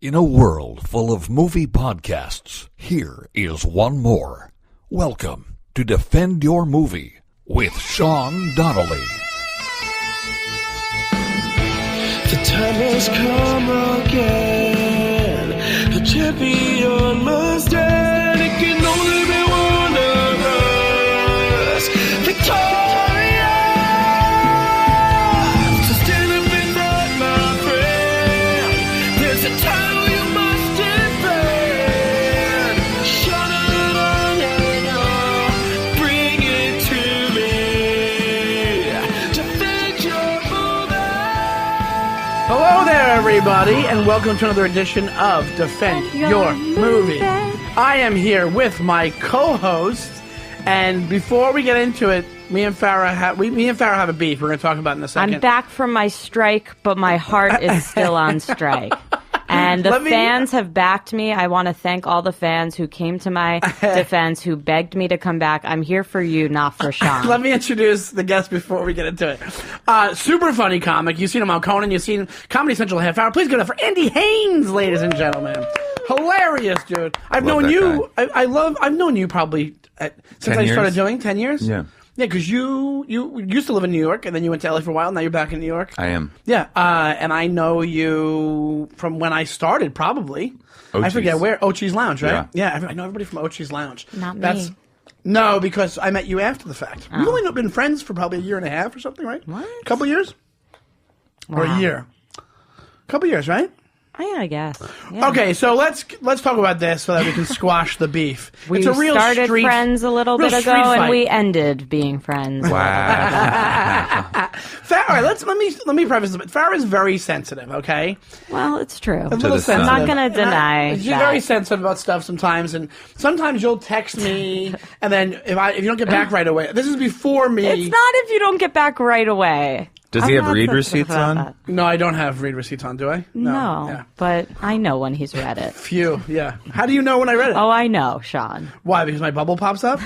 In a world full of movie podcasts, here is one more. Welcome to Defend Your Movie with Sean Donnelly. The time has come again. The champion must stand. It can only be one of us. Victoria! So stand up and fight, my friend. There's a title you must defend. Shut it on and on. Bring it to me. Defend your movie. Hello there, everybody, and welcome to another edition of Defend Your Movie. I am here with my co-host, and before we get into it, me and Farrah have a beef. We're going to talk about it in a second. I'm back from my strike, but my heart is still on strike. And the fans have backed me. I want to thank all the fans who came to my defense, who begged me to come back. I'm here for you, not for Sean. Let me introduce the guest before we get into it. Super funny comic. You've seen him on Conan. You've seen Comedy Central Half Hour. Please give it up for Andy Haynes, ladies and gentlemen. Hilarious, dude. I've known you. I've known you probably since I started doing 10 years. Yeah. Yeah, because you used to live in New York, and then you went to LA for a while. Now you're back in New York. I am. Yeah, and I know you from when I started, probably. Ochi's. I forget where. Ochi's Lounge, right? Yeah. I know everybody from Ochi's Lounge. Not me. No, because I met you after the fact. Oh. We've only been friends for probably a year and a half or something, right? What? Couple years? Or Wow. a year? Couple years, right? Yeah, I guess. Yeah. Okay, so let's talk about this so that we can squash the beef. We it's a real started street, friends a little real bit street ago, fight. and we ended being friends. Wow. All right, let me preface this. Farrah is very sensitive, okay? Well, it's true. A little the sun. I'm sensitive. not going to deny She's that. very sensitive about stuff sometimes, and sometimes you'll text me, and then if you don't get back right away, this is before me. It's not if you don't get back right away. Does he have read receipts on? No, I don't have read receipts on, do I? No, Yeah. but I know when he's read it. Phew, yeah. How do you know when I read it? Oh, I know, Sean. Why? Because my bubble pops up?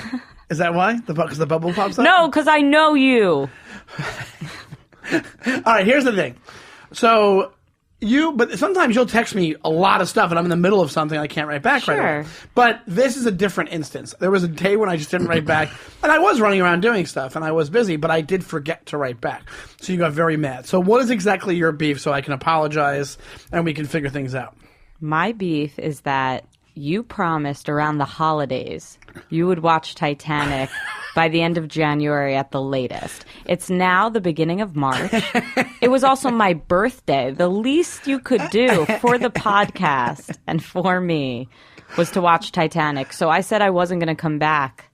Is that why? Because the bubble pops up? No, because I know you. All right, here's the thing. So, but sometimes you'll text me a lot of stuff, and I'm in the middle of something I can't write back right away. Sure. But this is a different instance. There was a day when I just didn't write back, and I was running around doing stuff, and I was busy, but I did forget to write back. So you got very mad. So what is exactly your beef so I can apologize, and we can figure things out? My beef is that you promised around the holidays you would watch Titanic by the end of January at the latest. It's now the beginning of March. It was also my birthday. The least you could do for the podcast and for me was to watch Titanic. So I said I wasn't going to come back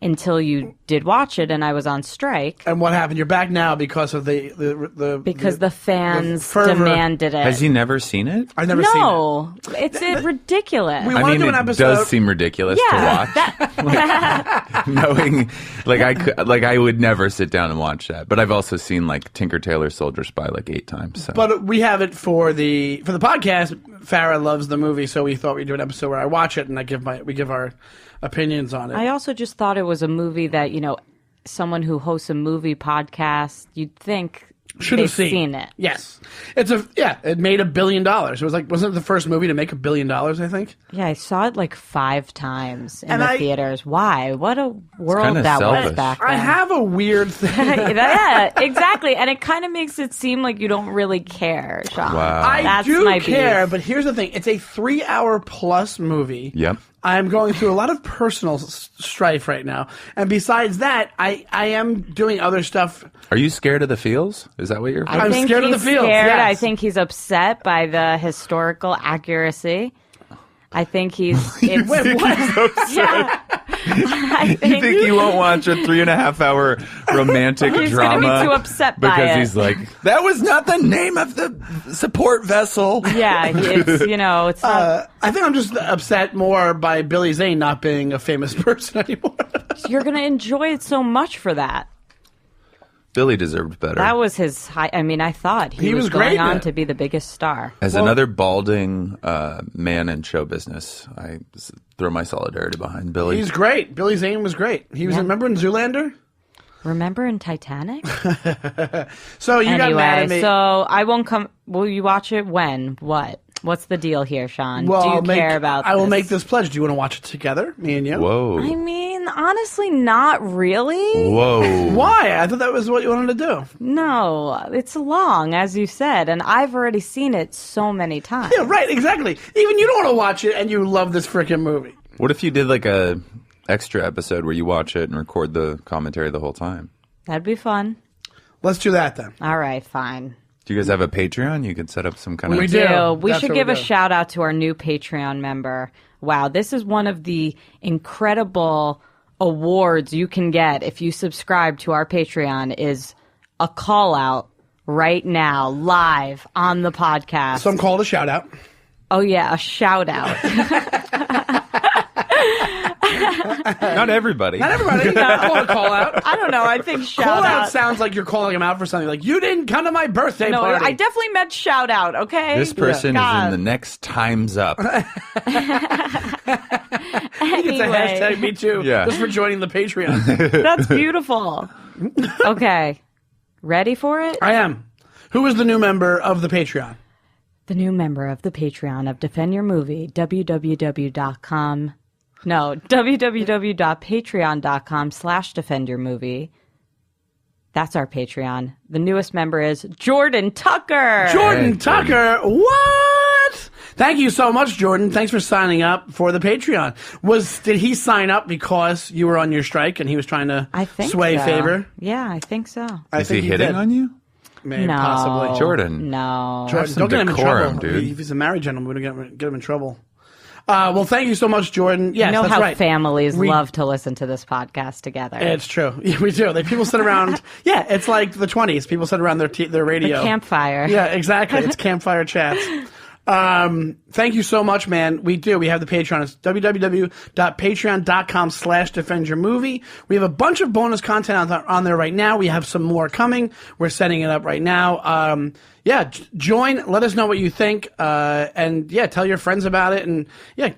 until you did watch it, and I was on strike. And what happened? You're back now because of the fans fervor. demanded it. Has he never seen it? I've never seen it. No, it's ridiculous. We I wanna mean, do an it episode. does seem ridiculous to watch. Knowing, I would never sit down and watch that. But I've also seen Tinker Tailor Soldier Spy 8 times. So. But we have it for the podcast. Farrah loves the movie, so we thought we'd do an episode where I watch it and we give our opinions on it. I also just thought it was a movie that, someone who hosts a movie podcast, you'd think Should have they've seen it. Yes, it made $1 billion. It was wasn't it the first movie to make $1 billion? I think. Yeah, I saw it 5 times in And the theaters. Why? What a world kinda that was selfish. back then. I have a weird thing. Yeah, exactly. And it kind of makes it seem like you don't really care, Sean. Wow. I That's do my care, beef. but here's the thing: it's a 3-hour plus movie. Yep. I'm going through a lot of personal strife right now, and besides that, I am doing other stuff. Are you scared of the feels? Is that what you're? I'm think scared of he's the fields, scared. yes. I think he's upset by the historical accuracy. I think he's. It's, Wait, what? yeah. I You think you won't watch a 3.5-hour romantic He's drama? gonna be too upset by because it. he's like, that was not the name of the support vessel. Yeah, it's it's not. I think I'm just upset more by Billy Zane not being a famous person anymore. You're gonna enjoy it so much for that. Billy deserved better. That was his high. I mean, I thought he was going great in on it. to be the biggest star. As another balding man in show business, I throw my solidarity behind Billy. He's great. Billy Zane was great. He was Yeah. remember in Zoolander. Remember in Titanic? So you got mad at Anyway, me. so I won't come. Will you watch it? When? What? What's the deal here, Sean? Well, Do you care about I will this? make this pledge. Do you want to watch it together, me and you? Whoa. I mean, honestly, not really. Whoa. Why? I thought that was what you wanted to do. No, it's long, as you said, and I've already seen it so many times. Yeah, right, exactly. Even you don't want to watch it, and you love this freaking movie. What if you did like a extra episode where you watch it and record the commentary the whole time? That'd be fun. Let's do that then. All right, fine. Do you guys have a Patreon? You could set up some kind We of... do. We That's should what give we a do. shout out to our new Patreon member. Wow, this is one of the incredible awards you can get if you subscribe to our Patreon is a call out right now, live on the podcast. Some call to shout out. Oh yeah, a shout out. Not everybody. Not everybody. Call out. I don't know, I think shout Call out out. sounds like you're calling him out for something. Like, you didn't come to my birthday No, party. I definitely meant shout out, okay? This person is God. in the next Time's Up. It's a hashtag me too. Yeah. Just for joining the Patreon. That's beautiful. Okay. Ready for it? I am. Who is the new member of the Patreon? The new member of the Patreon of Defend Your Movie, www.patreon.com/defendyourmovie. That's our Patreon. The newest member is Jordan Tucker. Jordan Hey, Tucker. What? Thank you so much, Jordan. Thanks for signing up for the Patreon. Did he sign up because you were on your strike and he was trying to I think sway so. favor? Yeah, I think so. I Is think he hitting did. on you? Maybe, No. possibly. Jordan. No. Jordan, some don't get him in decorum, trouble. dude. If he's a married gentleman, we're going to get him in trouble. Well, thank you so much, Jordan. Yes, You know that's how right. families We- love to listen to this podcast together. It's true. Yeah, we do. People sit around. Yeah, it's like the 20s. People sit around their radio. The campfire. Yeah, exactly. It's campfire chats. Thank you so much, man. We do. We have the Patreon. It's www.patreon.com/defendyourmovie. We have a bunch of bonus content on there right now. We have some more coming. We're setting it up right now. Join. Let us know what you think. And tell your friends about it. And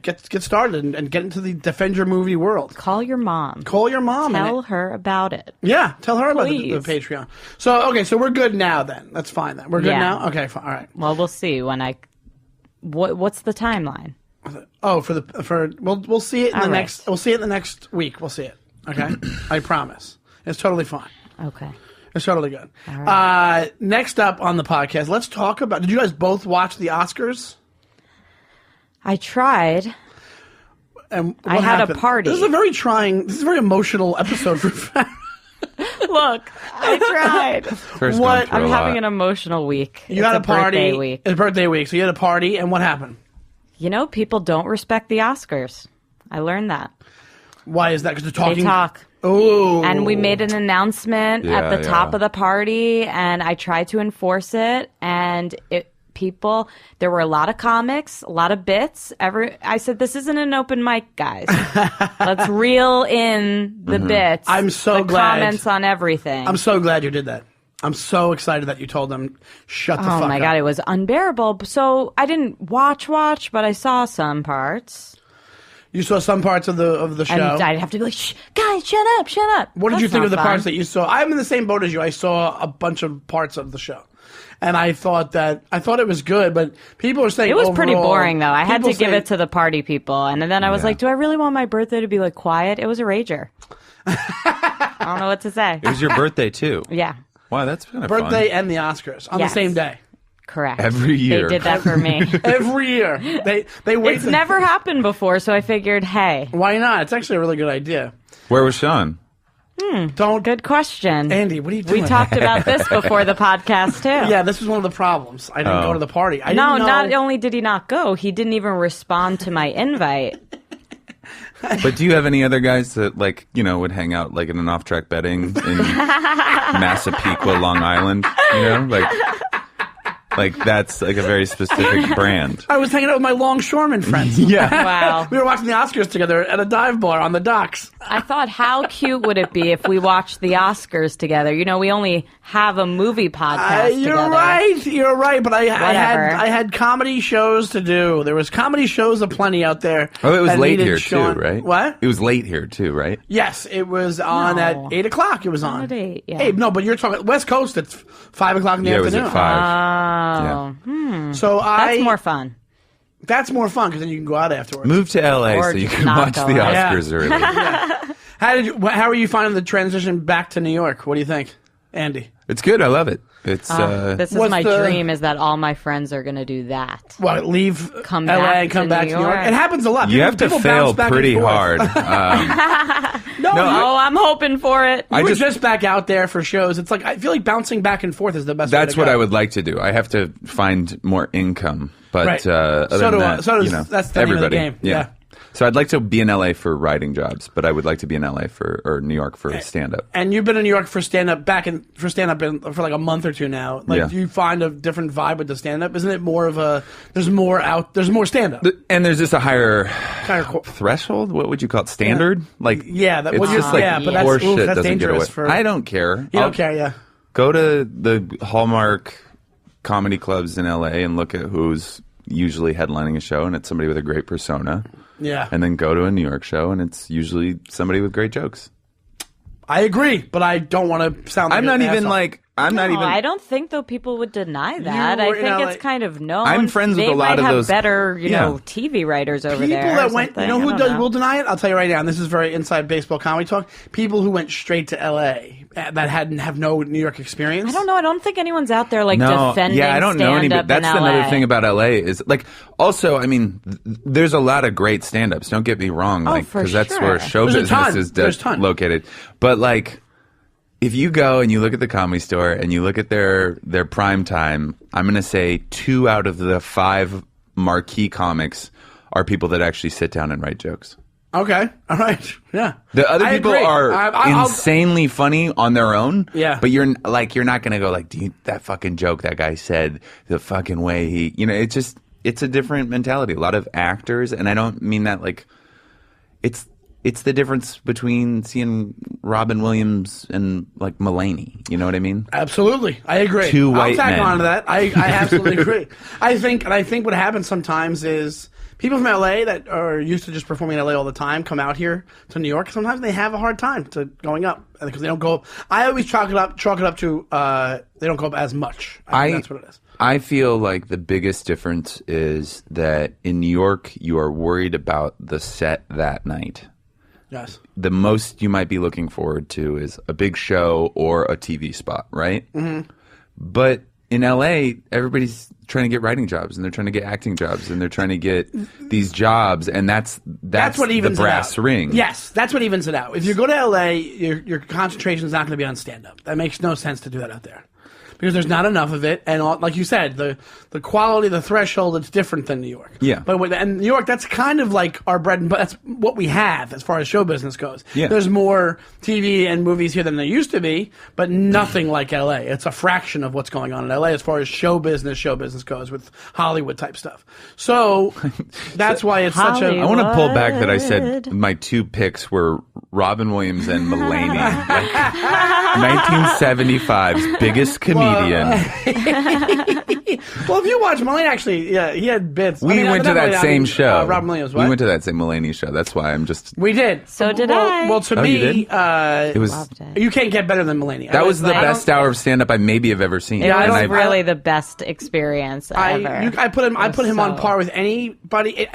get started and get into the Defend Your Movie world. Call your mom. Call your mom. Tell her about it. Yeah, tell her about the Please. Patreon. So we're good now. Then that's fine. Then we're good Yeah. now. Okay, fine. All right. Well, we'll see when I. What's the timeline? Oh, we'll see it in the All right. next. We'll see it in the next week. We'll see it. Okay, I promise. It's totally fine. Okay. It's totally good. All right. Next up on the podcast, let's talk about. Did you guys both watch the Oscars? I tried. And what I had a happened? party. This is a very emotional episode for. Look, I tried. First What? going through I'm a having lot. an emotional week. You had a party. Birthday week. It's birthday week. So you had a party, and what happened? You know, people don't respect the Oscars. I learned that. Why is that? Because they're talking. They talk. Oh. And we made an announcement at the top yeah. of the party, and I tried to enforce it. And there were a lot of comics, a lot of bits. I said, this isn't an open mic, guys. Let's reel in the bits. I'm so the glad. comments on everything. I'm so glad you did that. I'm so excited that you told them, shut the fuck up. Oh my God, it was unbearable. So I didn't watch, but I saw some parts. You saw some parts of the show. And I'd have to be like, shh, guys, shut up. What did you That's think not of the fun. parts that you saw? I'm in the same boat as you. I saw a bunch of parts of the show. And I thought it was good, but people are saying It was pretty overall- boring, though. I had to people give say- it to the party people. And then I was like, do I really want my birthday to be like quiet? It was a rager. I don't know what to say. It was your birthday, too. Yeah, Wow, that's kind of birthday fun. and the Oscars on Yes. the same day. correct. Every year. They did that for me. Every year. They wait. It's never happened before, so I figured, hey, Why not? It's actually a really good idea. Where was Sean? Don't good question. Andy, what are you doing? We talked about this before the podcast, too. Yeah, this was one of the problems. I didn't go to the party. I No, didn't know. not only did he not go, he didn't even respond to my invite. But do you have any other guys that, like, you know, would hang out, like, in an off-track betting in Massapequa, Long Island? You know, like, Like that's like a very specific brand. I was hanging out with my longshoreman friends. Yeah. Wow. We were watching the Oscars together at a dive bar on the docks. I thought, how cute would it be if we watched the Oscars together? You know, we only have a movie podcast You're together. You're right. But I Whatever. had comedy shows to do. There was comedy shows aplenty out there. Oh, it was that late needed here Sean. too, right? What? It was late here too, right? Yes, it was on No. at 8:00. It was on. At 8, yeah. Hey, no, but you're talking West Coast. It's 5:00 in the Yeah, it was afternoon. at 5. Oh, So that's more fun. That's more fun because then you can go out afterwards. Move to LA Or so you just can not watch go the out. Oscars early. How are you finding the transition back to New York? What do you think, Andy? It's good. I love it. It's This is What's my the- dream, is that all my friends are going to do that. Well, leave Come LA back and come to back New to New York. York. It happens a lot. you have to People fail bounce back and pretty forth. hard. No, Oh, I'm hoping for it. you were just- just back out there for shows. It's like I feel like bouncing back and forth is the best. That's way to what go. I would like to do. I have to find more income, but Right. other So than do I. that, So does- you know, that's the name of the everybody. game. Yeah. So I'd like to be in LA for writing jobs, but I would like to be in LA or New York for stand up. And you've been in New York for stand up for like a month or two now. Like, Yeah. do you find a different vibe with the stand up? Isn't it more of a there's more stand up? And there's just a higher Higher threshold. What would you call it? Standard? Like Yeah, that- it's well, just like yeah, but that's- horse oof, shit that's doesn't get away. dangerous for- I don't care. You I'll don't care, yeah. Go to the Hallmark comedy clubs in LA and look at who's usually headlining a show, and it's somebody with a great persona. Yeah. And then go to a New York show, and it's usually somebody with great jokes. I agree, but I don't want to sound like I'm not an even asshole. like I'm not No, even. I don't think though people would deny that. You I were in think LA. it's kind of known. I'm friends with They a lot might of have those- better, you know, Yeah. TV writers over people there. that or went, you something. know I who don't does know. will deny it? I'll tell you right now, and this is very inside baseball comedy talk. People who went straight to LA that have no New York experience. I don't know. I don't think anyone's out there like No, defending yeah, I don't know anybody. stand-up That's in another LA. thing about LA is like. Also, I mean, there's a lot of great stand-ups. Don't get me wrong, like for because that's sure. where show There's a business ton. is There's a ton. located. But like, if you go and you look at the Comedy Store and you look at their prime time, I'm going to say 2 out of the 5 marquee comics are people that actually sit down and write jokes. Okay, all right, yeah. The other I people agree. are I'll- insanely funny on their own. Yeah. But you're not going to go like, dude, that fucking joke that guy said, the fucking way he, it's a different mentality. A lot of actors, and I don't mean that like, it's the difference between seeing Robin Williams and like Mulaney. You know what I mean? Absolutely, I agree. Two I'll white tag men. on to that. I absolutely agree. I think what happens sometimes is people from LA that are used to just performing in LA all the time come out here to New York. Sometimes they have a hard time to going up because they don't go up. I always chalk it up to they don't go up as much. I think that's what it is. I feel like the biggest difference is that in New York, you are worried about the set that night. Yes. The most you might be looking forward to is a big show or a TV spot, right? Mm-hmm. But in LA, everybody's trying to get writing jobs, and they're trying to get acting jobs, and they're trying to get these jobs, and that's What evens the brass it out. ring. Yes, that's what evens it out. If you go to LA, your concentration is not going to be on stand-up. That makes no sense to do that out there. Because there's not enough of it, and like you said, the quality, the threshold, it's different than New York. Yeah. And New York, that's kind of like our bread and butter. That's what we have as far as show business goes. Yeah. There's more TV and movies here than there used to be, but nothing like LA. It's a fraction of what's going on in LA as far as show business goes with Hollywood type stuff. So that's why it's such a. I want to pull back that I What? said my 2 picks were Robin Williams and Mulaney. Like 1975's biggest comedian. Well, if you watch Mulaney, actually, yeah, he had bits. We went to that same show. Robin Williams, what? We went to that same Mulaney show. That's why I'm just. We did. So did well, I. Well, to Oh, you me, did? It was. Loved it. you can't get better than Mulaney. That was the like, best hour of stand-up I maybe have ever seen. It I was don't- really the best experience ever. I put him on So- par with anybody.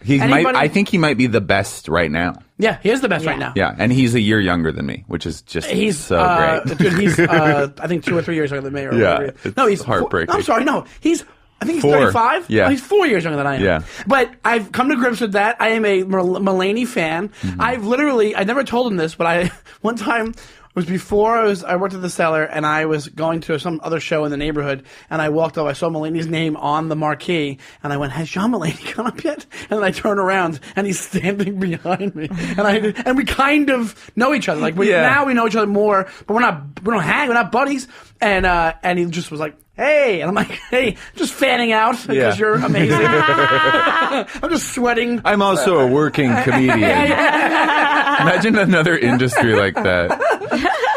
I think he might be the best right now. Yeah, he is the best Yeah. right now. Yeah, and he's a year younger than me, which is just He's so great. Dude, he's I think 2 or 3 years younger than me. Or Yeah, whatever. it's No, he's heartbreaking. I'm sorry, no, I think he's 4. 35. Yeah. Oh, he's 4 years younger than I am. Yeah. But I've come to grips with that. I am a Mulaney fan. Mm-hmm. I never told him this, but one time was before I worked at the Cellar, and I was going to some other show in the neighborhood, and I walked up, I saw Mulaney's name on the marquee, and I went, "Has John Mulaney come up yet?" And then I turn around, and he's standing behind me, and we kind of know each other. Like now we know each other more, but we don't hang, we're not buddies. And he just was like, Hey, and I'm like, hey, just fanning out because you're amazing. I'm just sweating. I'm also a working comedian. Imagine another industry like that.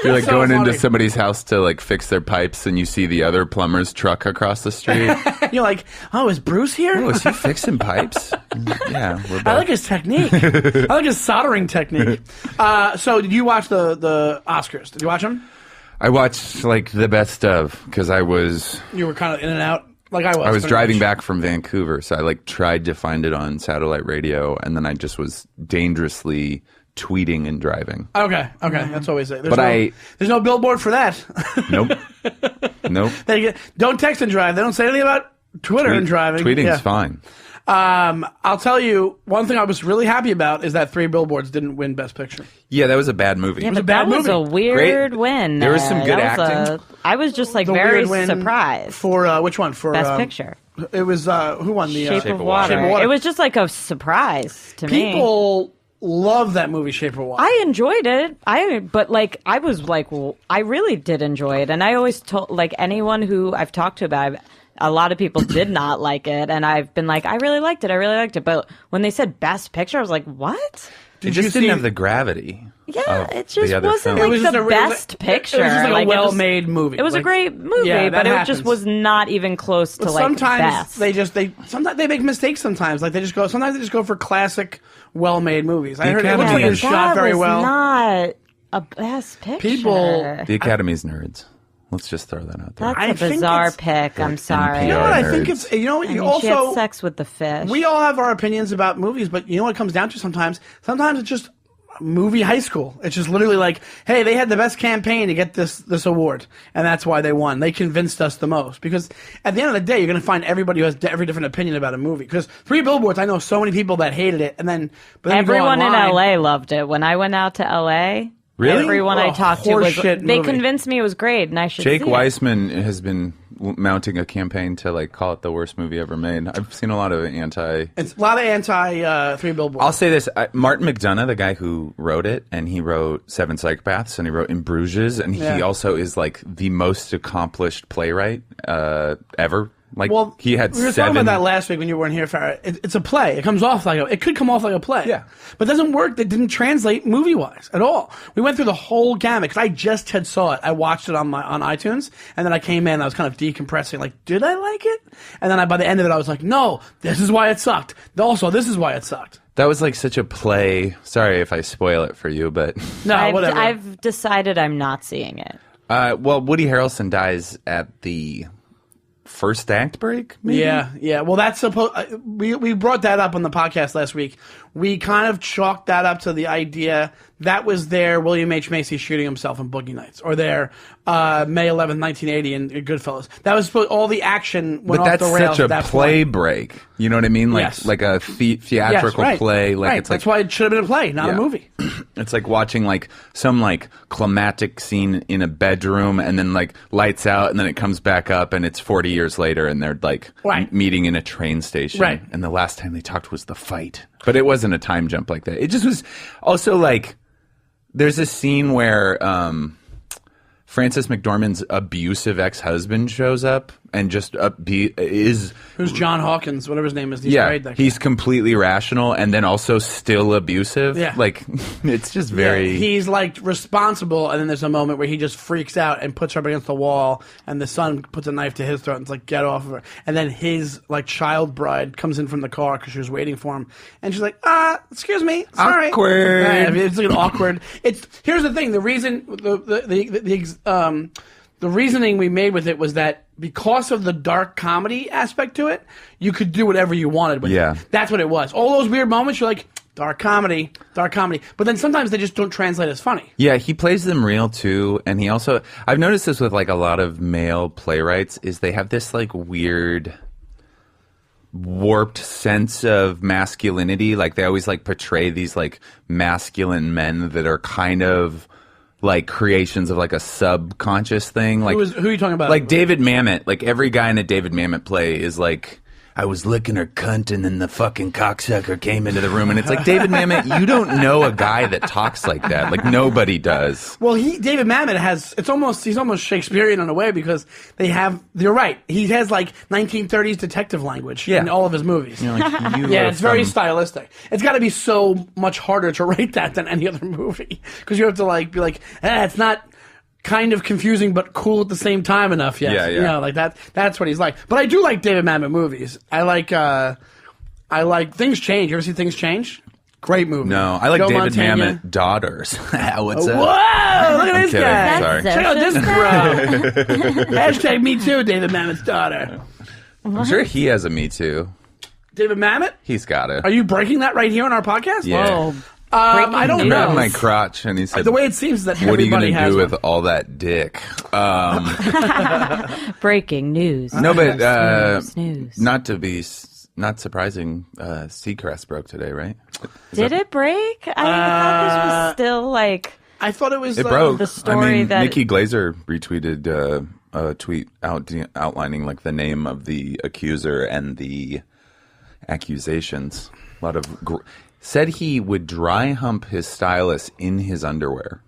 You're like So going funny. into somebody's house to like fix their pipes, and you see the other plumber's truck across the street. You're like, oh, is Bruce here? Oh, is he fixing pipes? Yeah, we're I back. like his technique. I like his soldering technique. So, did you watch the Oscars? Did you watch them? I watched like the best of because I was You were kind of in and out, like I was. I was pretty driving much. back from Vancouver, so I like tried to find it on satellite radio, and then I just was dangerously tweeting and driving. Okay, that's always it. But there's no billboard for that. Nope. Don't text and drive. They don't say anything about Twitter and driving. Tweeting's Yeah. fine. I'll tell you one thing I was really happy about is that Three Billboards didn't win Best Picture. Yeah, that was a bad movie. Yeah, was a but bad that was movie. a weird Great. win. There was some good That was acting. I was just like The very weird win surprised. for which one? For Best Picture. It was who won the Shape of of Water. Shape of Water. It was just like a surprise to me. People love that movie, Shape of Water. I enjoyed it. But like I was like, well, I really did enjoy it, and I always told like anyone who I've talked to about it, a lot of people did not like it, and I've been like, I really liked it. But when they said Best Picture, I was like, what? It you just see- didn't have the gravity. Yeah, of it just the other wasn't film. like was just the a- best picture. It was just like a it was- well-made movie. It was a Like, great movie, yeah, that but it happens. just was not even close to But like sometimes best. sometimes they make mistakes. Sometimes like sometimes they just go for classic, well-made movies. I The heard it looks Academy like is- it's shot very was well. Not a best picture. People- The Academy's nerds. Let's just throw that out there. That's I a think bizarre it's- pick. I'm sorry. You know what I nerds. think it's. You know what I you mean, she had also. sex with the fish. We all have our opinions about movies, but you know what it comes down to sometimes? Sometimes it's just movie high school. It's just literally like, hey, they had the best campaign to get this award, and that's why they won. They convinced us the most. Because at the end of the day, you're going to find everybody who has every different opinion about a movie. Because Three Billboards, I know so many people that hated it, but then you go Everyone in online- LA loved it. When I went out to LA, Really? everyone I Oh, talked to was. horseshit They movie. convinced me it was great, and I should Jake see it. Weissman has been mounting a campaign to like call it the worst movie ever made. I've seen a lot of anti. It's a lot of anti Three Billboards. I'll say this: Martin McDonagh, the guy who wrote it, and he wrote Seven Psychopaths, and he wrote In Bruges, and Yeah. he also is like the most accomplished playwright ever. Like Well, he had we were 7. talking about that last week when you weren't here, Farrah. It's a play. It comes off like it could come off like a play. Yeah. But it doesn't work. It didn't translate movie-wise at all. We went through the whole gamut because I just had saw it. I watched it on iTunes, and then I came in. I was kind of decompressing. Like, did I like it? And then by the end of it, I was like, no, this is why it sucked. Also, this is why it sucked. That was like such a play. Sorry if I spoil it for you, but No, whatever. I've decided I'm not seeing it. well, Woody Harrelson dies at the first act break. Maybe? Yeah. Well, that's supposed. We brought that up on the podcast last week. We kind of chalked that up to the idea that was their William H. Macy shooting himself in Boogie Nights, or their May 11th, 1980 in Goodfellas. That was supposed. All the action went But off that's the rails such at a that play point. break. You know what I mean? Like Yes. like a theatrical Yes, right. play. Like right. it's like That's why it should have been a play, not a Yeah. movie. It's like watching like some like climactic scene in a bedroom, and then like lights out, and then it comes back up, and it's 40 years later, and they're like Right. meeting in a train station, Right. And the last time they talked was the fight, but it wasn't a time jump like that. It just was. Also, like there's a scene where Frances McDormand's abusive ex-husband shows up and just is. Who's John Hawkins, whatever his name is? He's Yeah, great, that guy. he's completely rational and then also still abusive. Yeah. Like, it's just very... Yeah, he's like responsible, and then there's a moment where he just freaks out and puts her up against the wall, and the son puts a knife to his throat and it's like, get off of her. And then his like child bride comes in from the car because she was waiting for him, and she's like, excuse me, sorry. Awkward. Yeah, I mean, it's like an awkward. Here's the thing: the reason the reasoning we made with it was that because of the dark comedy aspect to it, you could do whatever you wanted with Yeah. it. That's what it was. All those weird moments, you're like, dark comedy. But then sometimes they just don't translate as funny. Yeah, he plays them real too, and he also... I've noticed this with like a lot of male playwrights, is they have this like weird... warped sense of masculinity. Like they always like portray these like masculine men that are kind of like creations of like a subconscious thing. Like Who are you talking about? like David Mamet. Like every guy in a David Mamet play is like I was licking her cunt and then the fucking cocksucker came into the room. And it's like, David Mamet, you don't know a guy that talks like that. Like, nobody does. Well, David Mamet he's almost Shakespearean in a way because you're right. He has like 1930s detective language in all of his movies. You know, like, it's very stylistic. It's got to be so much harder to write that than any other movie because you have to like be like, it's not kind of confusing but cool at the same time enough yet. Yeah. You know, like that's what he's like. But I do like David Mamet movies. I like Things Change. You ever see Things Change? Great movie. No, I like Joe David Mantegna. Mamet Daughters. What's up? Whoa! Look at this kidding. guy. Sorry. Check out this bro. Hashtag me too, David Mamet's daughter. I'm sure he has a Me Too. David Mamet? He's got it. Are you breaking that right here on our podcast? Yeah. Whoa. I don't He grabbed know. my crotch and he said, The way it seems that what are you everybody going to has do one. with all that dick? Breaking news. No, but Snooze. not surprising, Seacrest broke today, right? Did it break? I thought this was still like I thought it was It broke. the story that- Nikki Glazer retweeted a tweet outlining like the name of the accuser and the accusations. A lot of said he would dry hump his stylist in his underwear.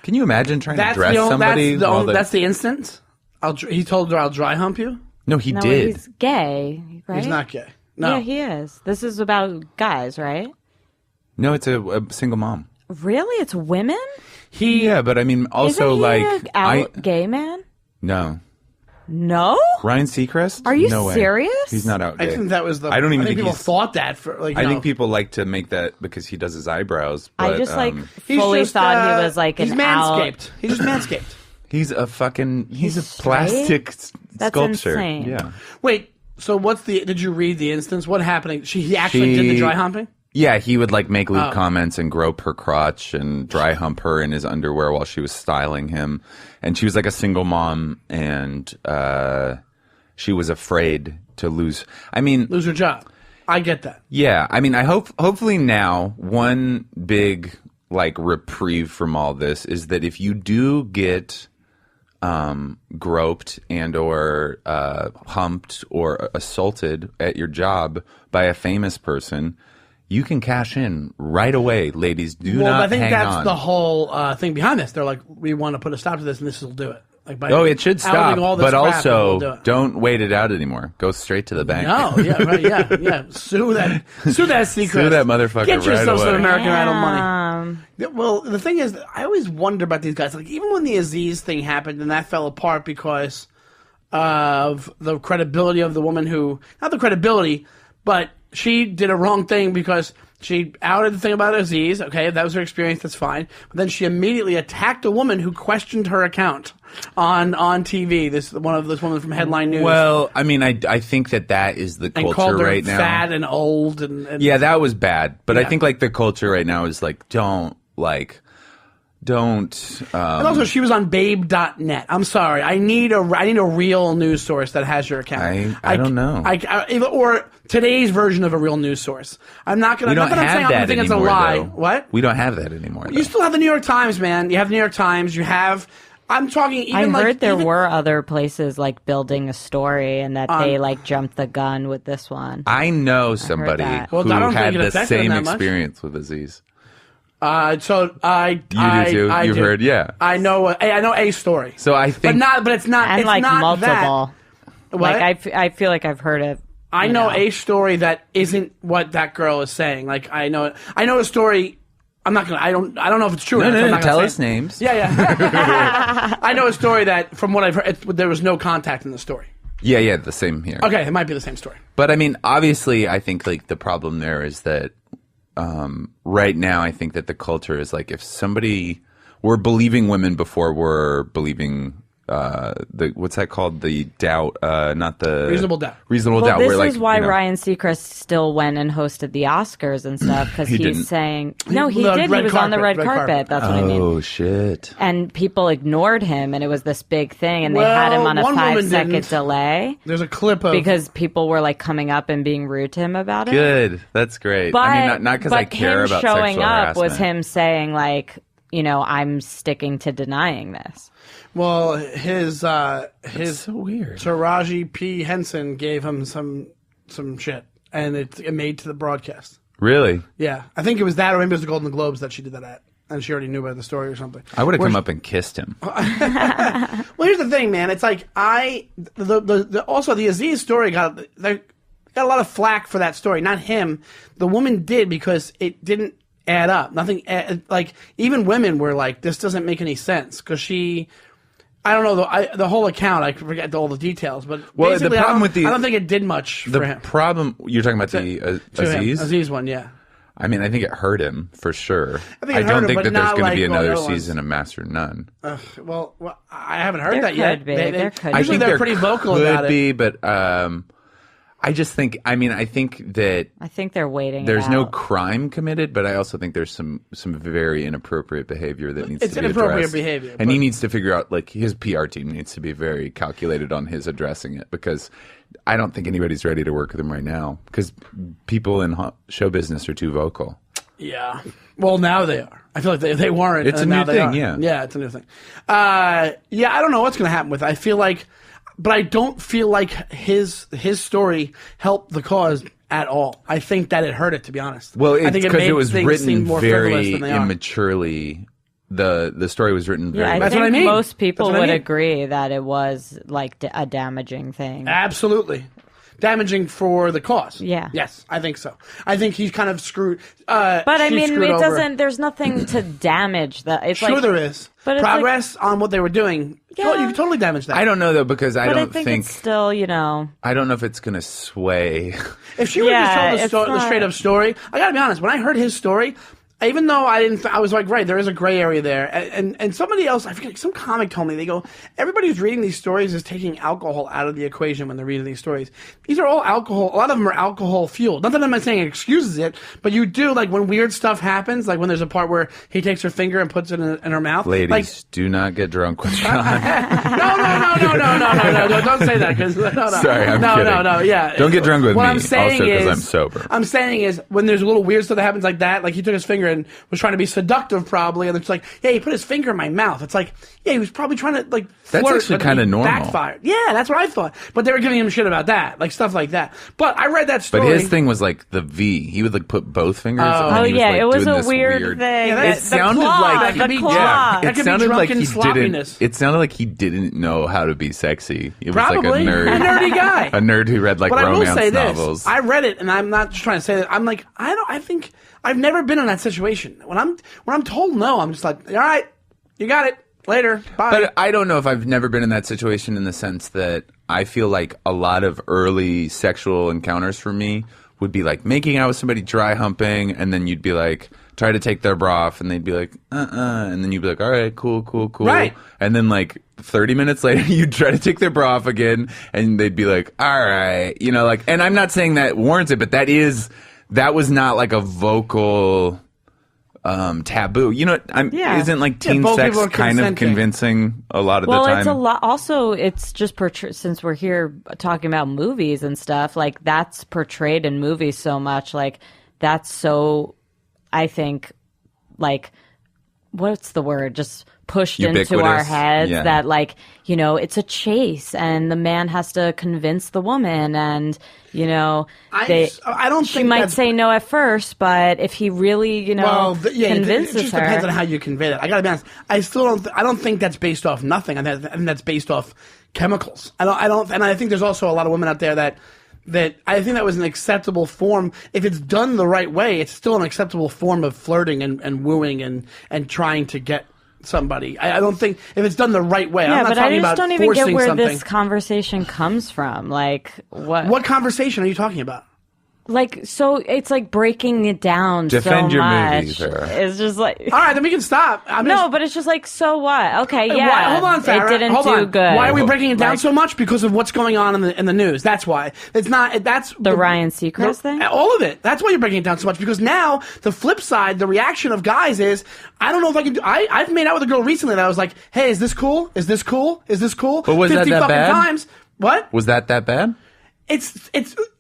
Can you imagine trying to dress somebody? That's the instance. He told her I'll dry hump you. No, he no, did. he's gay, right? He's not gay. No. Yeah, he is. This is about guys, right? No, it's a single mom. Really? It's women? Yeah, but I mean, also Isn't he like an gay man? No. No? Ryan Seacrest? Are you No way. serious? He's not out gay. I think that was the. I don't even think people he's- thought that for like. I think people like to make that because he does his eyebrows. But, I just He's fully just, thought he was like he's an manscaped. He's just manscaped. he's a fucking. He's a straight? plastic That's sculpture. insane. Yeah. Wait. So did you read the instance? What happened? He actually did the dry humping. Yeah, he would like make lewd comments and grope her crotch and dry hump her in his underwear while she was styling him. And she was like a single mom, and she was afraid to lose. I mean, Lose her job. I get that. yeah. I mean, hopefully now one big like reprieve from all this is that if you do get groped and or humped or assaulted at your job by a famous person, you can cash in right away, ladies. Do not I think hang that's on. the whole thing behind this. They're like, we want to put a stop to this, and this will do it. Like by it should stop, outing all this but crap, also it'll do it. don't wait it out anymore. Go straight to the bank. No, yeah, right, yeah. Sue that secret. Sue that motherfucker Get right yourself some away. American Idol money. Well, the thing is, I always wonder about these guys. Like, even when the Aziz thing happened and that fell apart because of the credibility of the woman not the credibility, but she did a wrong thing because she outed the thing about Aziz. Okay, if that was her experience, that's fine. But then she immediately attacked a woman who questioned her account on TV. This woman from Headline News. Well, I mean, I think that is the and culture called her right now. fat and old and Yeah, that was bad. But I Yeah. think like the culture right now is like don't. And also, she was on Babe.net. I'm sorry. I need a real news source that has your account. I don't know. Or today's version of a real news source. I'm not going We to. don't Not that I'm saying have I'm that think it's a anymore. lie. Though. What? We don't have that anymore. You though. still have the New York Times, man. You have the New York Times. You have. I'm talking. Even I heard like, there even, were other places like building a story and that they like jumped the gun with this one. I know somebody that. Well, who I don't had think it the affected same them that much. experience with Aziz. So I. You do too? I You've do. heard, yeah. I know. I know a story. So I think But it's not. And it's like not multiple. That. What? Like I feel like I've heard of. I know a story that isn't what that girl is saying. Like I know a story. I'm not gonna. I don't know if it's true. or not, so I'm not gonna tell say us it. names. Yeah. I know a story that, from what I've heard, there was no contact in the story. Yeah, the same here. Okay, it might be the same story. But I mean, obviously, I think like the problem there is that right now, I think that the culture is like if somebody we're believing women before we're believing what's that called? The doubt, not the Reasonable doubt. Reasonable Well, doubt. this We're like, is why you know, Ryan Seacrest still went and hosted the Oscars and stuff because He he's didn't. saying no, he The did. He red was on the carpet, red carpet. That's what I mean. Oh shit! And people ignored him, and it was this big thing, and they had him on a one woman 5-second didn't. delay There's a clip of because people were like coming up and being rude to him about it. Good. That's great. But, I mean, not because I care him about showing sexual up harassment. was him saying like, I'm sticking to denying this. his so weird. Taraji P. Henson gave him some some shit, and it made to the broadcast. Really? Yeah, I think it was that, or maybe it was the Golden Globes that she did that at, and she already knew about the story or something. I would have come up and kissed him. Well, here's the thing, man. It's like also the Aziz story got a lot of flack for that story. Not him. The woman did, because it didn't add up. Nothing. Like, even women were like, this doesn't make any sense, because she. I don't know the whole account. I forget all the details, but basically, the problem I don't think it did much for him. The problem you're talking about Aziz. Aziz one, yeah. I mean, I think it hurt him for sure. I don't think that there's going to be another season season of Master None. Well, I haven't heard that yet. There could I be. think they're pretty vocal about it. But I just think. I mean, I think that. I think they're waiting. There's no crime committed, but I also think there's some very inappropriate behavior that needs to be addressed. It's inappropriate behavior, and he needs to figure out. Like, his PR team needs to be very calculated on his addressing it, because I don't think anybody's ready to work with him right now, because people in show business are too vocal. Yeah. Well, now they are. I feel like they weren't. It's a new thing, yeah. Yeah, it's a new thing. Yeah, I don't know what's going to happen with it. I feel like, but I don't feel like his story helped the cause at all. I think that it hurt it, to be honest. Well, I think because it was written more very than they immaturely. The story was written very. I That's think what I mean. most people That's what I would mean. agree that it was like a damaging thing. Absolutely. Damaging for the cause. Yeah. Yes, I think so. I think he's kind of screwed. But I mean, screwed it over. doesn't. There's nothing to damage that. It's Sure, like, there is. But it's progress on what they were doing. Yeah. You can totally damage that. I don't know though, because I But don't I think it's still, I don't know if it's going to sway. If she would Yeah, just tell the straight up story, I gotta be honest. When I heard his story, even though I didn't, I was like, right, there is a gray area there. And somebody else, I forget, some comic told me, they go, everybody who's reading these stories is taking alcohol out of the equation when they're reading these stories. These are all alcohol, a lot of them are alcohol fueled. Not that I'm not saying it excuses it, but you do, like, when weird stuff happens, like when there's a part where he takes her finger and puts it in her mouth. Ladies, like, do not get drunk with Sean. No, don't say that. Sorry, I'm kidding. No, yeah. Don't get drunk with what me, I'm saying also because is, I'm sober. I'm saying is, when there's a little weird stuff that happens like that, like he took his finger and was trying to be seductive probably, and it's like, yeah, he put his finger in my mouth. It's like, yeah, he was probably trying to, like, flirt. That's actually kind of normal. Backfired. Yeah, that's what I thought. But they were giving him shit about that, like stuff like that. But I read that story. But his thing was like the V. He would like put both fingers. Oh. and he yeah, like, it was doing a this weird thing. Yeah, It sounded like that could be claw. That could be drunken sloppiness. It sounded like he didn't know how to be sexy. It Probably. was like a nerd, nerdy guy. a nerd who read like But I will romance say novels. this: I read it, and I'm not just trying to say that. I'm like, I think I've never been in that situation. When I'm told no, I'm just like, all right, you got it. Later, bye. But I don't know if I've never been in that situation in the sense that I feel like a lot of early sexual encounters for me would be like making out with somebody, dry humping, and then you'd be like, try to take their bra off, and they'd be like, and then you'd be like, all right, cool. Right. And then like 30 minutes later, you'd try to take their bra off again, and they'd be like, all right, like, and I'm not saying that warrants it, but that was not like a vocal taboo. Isn't like teen both sex people are kind of consenting. convincing a lot of the time? Well, it's a lot. Also, it's just since we're here talking about movies and stuff, like that's portrayed in movies so much. Like that's so, I think, like, what's the word? Just pushed into our Ubiquitous. heads Yeah. that, like, it's a chase and the man has to convince the woman, and I don't she think might that's- say no at first, but if he really convinces it just her, depends on how you convey that. I gotta be honest. I still don't. I don't think that's based off nothing. I think that's based off chemicals. I don't. And I think there's also a lot of women out there that I think that was an acceptable form. If it's done the right way, it's still an acceptable form of flirting and wooing and trying to get somebody. I don't think if it's done the right way. yeah, I'm not but I talking just about don't even get forcing where something. this conversation comes from. Like what? What conversation are you talking about? Like, so it's like breaking it down Defend so your much. movie, Sarah. It's just like All right, then we can stop. no, but it's just like, so what? Okay, yeah. Why, hold on, Farrah. It didn't hold do on. good. Why are we breaking it down Like, so much? Because of what's going on in the news. That's why. It's not. That's the Ryan Seacrest thing? All of it. That's why you're breaking it down so much. Because now the flip side, the reaction of guys is, I don't know if I can do. I've made out with a girl recently that I was like, hey, is this cool? Is this cool? Is this cool? But was that 50 that fucking bad? times. What? Was that bad? It's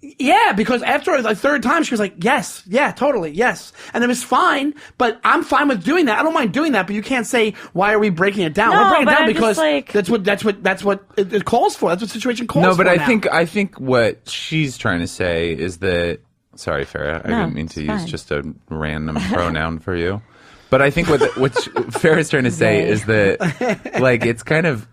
yeah, because after the third time she was like, yes, yeah, totally, yes, and it was fine. But I'm fine with doing that. I don't mind doing that. But you can't say, why are we breaking it down? No, We're breaking it but down I'm because just that's what it calls for. That's what the situation calls for. No, but now. I think what she's trying to say is that. Sorry, Farrah, I didn't mean to use just a random pronoun for you. But I think what Farrah's trying to say is that, like, it's kind of